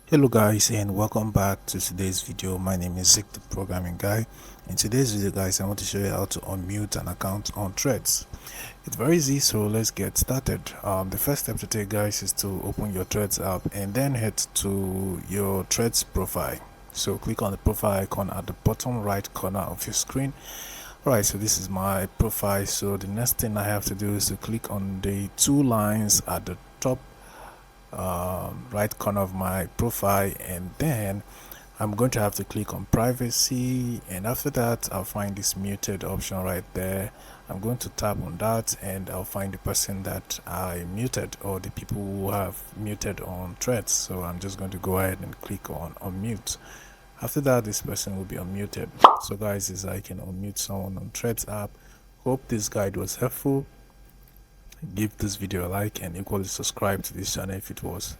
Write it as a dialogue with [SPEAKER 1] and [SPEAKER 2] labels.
[SPEAKER 1] Hello guys, and welcome back to today's video. My name is Zik, the programming guy. In today's video guys, I want to show you how to unmute an account on Threads. It's very easy, so let's get started. The first step to take guys is to open your Threads app and then head to your Threads profile. So click on the profile icon at the bottom right corner of your screen. Alright, so this is my profile. So the next thing I have to do is to click on the two lines at the top right corner of my profile, and then I'm going to have to click on privacy, and after that I'll find this muted option right there. I'm going to tap on that and I'll find the person that I muted or the people who have muted on Threads. So I'm just going to go ahead and click on unmute. After that, this person will be unmuted. So guys, is I can unmute someone on Threads app. Hope this guide was helpful. Give this video a like and equally subscribe to this channel if it was.